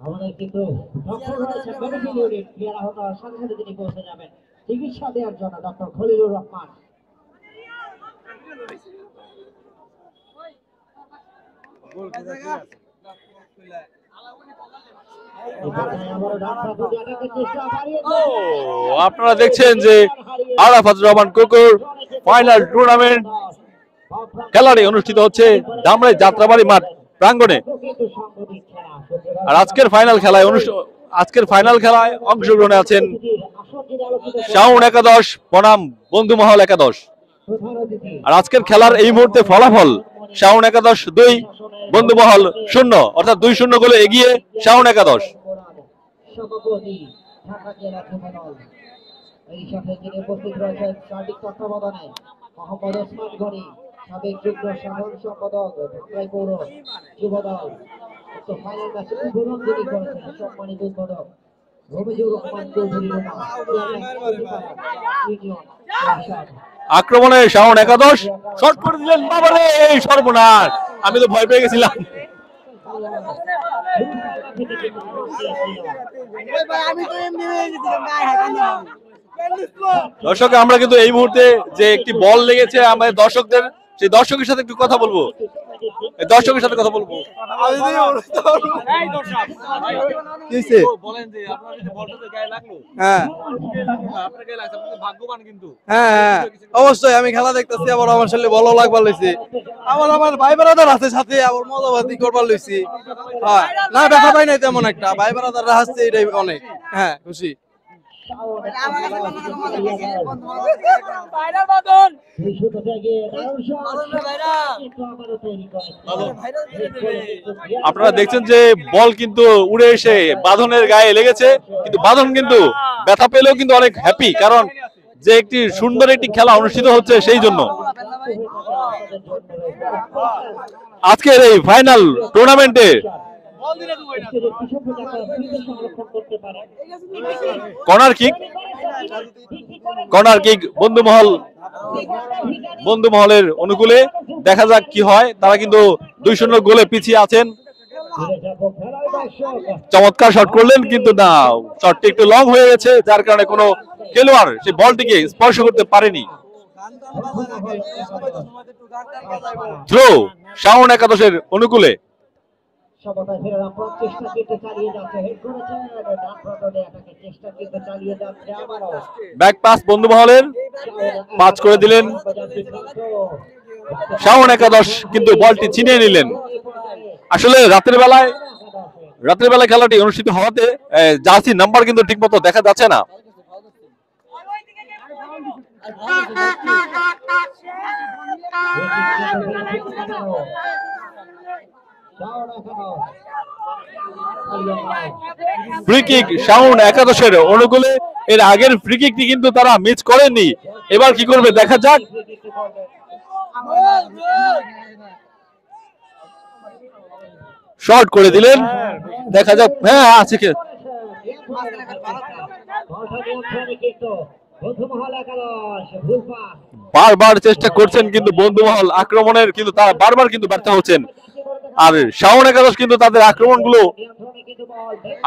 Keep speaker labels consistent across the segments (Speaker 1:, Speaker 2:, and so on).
Speaker 1: আমাদের কিন্তু ডক্টর রয়েছে মেডিকেল ইউনিট ক্লিয়ার হওয়ার সাথে সাথে তিনি পৌঁছে যাবেন চিকিৎসা দেওয়ার জন্য ডক্টর খলিলুর রহমান।
Speaker 2: আপনারা দেখছেন যে আরাফাত রহমান কুকুর ফাইনাল টুর্নামেন্ট খেলাটি অনুষ্ঠিত হচ্ছে ধামরাই যাত্রাবাড়ি মাঠ প্রাঙ্গণে। আর আজকের ফাইনাল খেলায় অংশগ্রহণে আছেন শাওন একাদশ বনাম বন্ধুমহল একাদশ। আর আজকের খেলার এই মুহূর্তে ফলাফল শাওন একাদশ 2 বন্ধুমহল 0, অর্থাৎ 2-0 গোলে এগিয়ে শাওন একাদশ।
Speaker 1: এই সাথে যিনি উপস্থিত রয়েছেন সার্বিক তত্ত্বাবধানে মোহাম্মদ ওসমান গনি, সাবেক যুগ্ম সাধারণ সম্পাদক ধামরাই পৌর যুবদল। ফাইনাল ম্যাচে উদ্বোধন যিনি করেছেন সম্মানিত উদ্বোধক রবিজুর রহমান চৌধুরী
Speaker 2: আক্রমণে শাওন একাদশ শট করে দিলেন, বাবারে এই সর্বনাশ, আমি তো ভয় পেয়ে গেছিলাম। দর্শক আমরা কিন্তু এই মুহূর্তে যে একটি বল লেগেছে আমাদের দর্শকদের, সেই দর্শকের সাথে একটু কথা বলবো, দর্শকের সাথে কথা বলবো।
Speaker 3: হ্যাঁ অবশ্যই আমি খেলা দেখতেছি, আবার আমার সাথে ভালো লাগবার লইছি, আমার ভাই ব্রাদার আছে সাথে, আবার মজাবাদি করবার লইছি। হ্যাঁ না দেখা পাই নাই তেমন একটা, ভাই ব্রাদাররা হাসছে এটাই অনেক। হ্যাঁ খুশি।
Speaker 2: আপনারা দেখছেন যে বল কিন্তু উড়ে এসে বাঁধনের গায়ে লেগেছে, কিন্তু বাঁধন কিন্তু ব্যথা পেলেও কিন্তু অনেক হ্যাপি, কারণ যে একটি সুন্দর একটি খেলা অনুষ্ঠিত হচ্ছে সেই জন্য। আজকের এই ফাইনাল টুর্নামেন্টে কর্নার কিক বন্ধুমহলের অনুকূলে। দেখা যাক কি হয়, তারা কিন্তু 2-0 গোলে পিছিয়ে আছেন। চমৎকার শট করলেন, কিন্তু না, শটটি একটু লং হয়ে গেছে, যার কারণে কোনো খেলোয়াড় সেই বলটিকে স্পর্শ করতে পারেনি। থ্রো শাওন একাদশের অনুকূলে। ব্যাক পাস বন্ধুমহলের, পাস করে দিলেন শাওন একাদশ, কিন্তু বলটি ছিনিয়ে নিলেন। আসলে রাতের বেলায় খেলাটি অনুষ্ঠিত হওয়াতে জার্সি নাম্বার কিন্তু ঠিকমতো দেখা যাচ্ছে না। ফ্রি কিক শাওন একাদশের অনুকূলে। এর আগের ফ্রি কিকটি কিন্তু তারা মিস করেননি, এবার কি করবে দেখা যাক। শর্ট করে দিলেন, দেখা যাক। হ্যাঁ আছে, বারবার চেষ্টা করছেন কিন্তু বন্ধুমহল আক্রমণের, কিন্তু তারা বারবার কিন্তু ব্যর্থ হচ্ছেন। আর শাওন একাদশ কিন্তু তাদের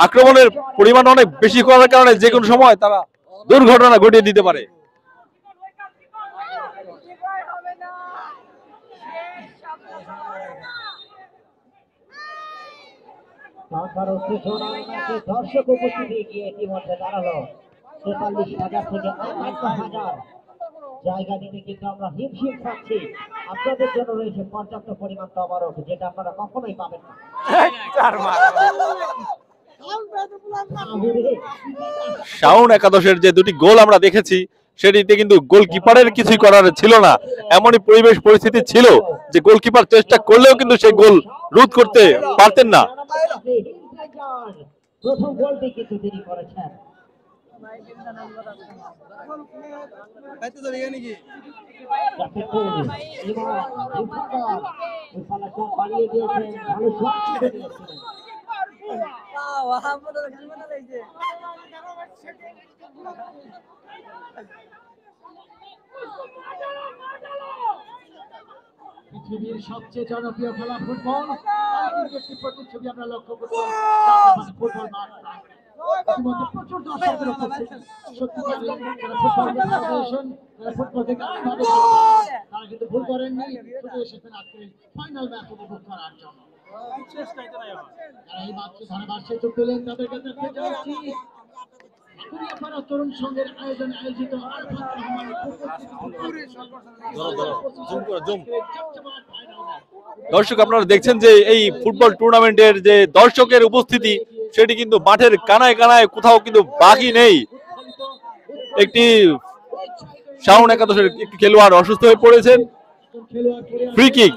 Speaker 2: আক্রমণের পরিমাণ অনেক বেশি করার কারণে যে কোনো সময় তারা দুর্ঘটনা ঘটিয়ে দিতে পারে।
Speaker 1: দর্শক উপস্থিতি গিয়ে ইতিমধ্যে দাঁড়ালো 43,000 থেকে 51,000 জায়গা নিতে কিন্তু আমরা হিমশিম খাচ্ছি। আপনাদের জন্য রয়েছে পর্যাপ্ত পরিমাণ তবারক, যেটা আপনারা কখনোই পাবেন না।
Speaker 2: শাওন একাদশের যে দুটি গোল আমরা দেখেছি, সেটিতে কিন্তু গোলকিপারের কিছুই করার ছিল না। এমনই পরিবেশ পরিস্থিতি ছিল যে গোলকিপার চেষ্টা করলেও কিন্তু সেই গোল রোধ করতে পারতেন না।
Speaker 1: প্রথম গোলটি কিন্তু তিনি করেছেন।
Speaker 3: খাইতে যাবে নাকি
Speaker 1: বাড়িয়ে দিয়েছেন ভালো শট ছুটে দিয়েছিলেন পৃথিবীর সবচেয়ে জনপ্রিয় খেলা ফুটবল একটি প্রতিচ্ছবি আমরা লক্ষ্য করছি ফুটবল মাঠ ইতিমধ্যে প্রচুর দর্শকদের উপস্থিতি সত্যিকার যারা ফুটবল ভালোবাসেন যারা ফুটবল থেকে আলাদা তারা কিন্তু ভুল করেননি চলে এসেছেন আজকে ফাইনাল ম্যাচ উপভোগ করার জন্য যারা এই মাত্র ধারাভাষ্যে যোগ দিলেন তাদেরকে দেখতে যাচ্ছি কুড়িয়াপাড়া তরুণ সংঘের আয়োজন আয়োজিত
Speaker 2: দর্শক আপনারা দেখছেন যে এই ফুটবল টুর্নামেন্টের যে দর্শকের উপস্থিতি সেটি কিন্তু মাঠের কানায় কানায় কোথাও কিন্তু বাকি নেই। একটি শাওন একাদশের একটি খেলোয়াড় অসুস্থ হয়ে পড়েছেন। Free kick.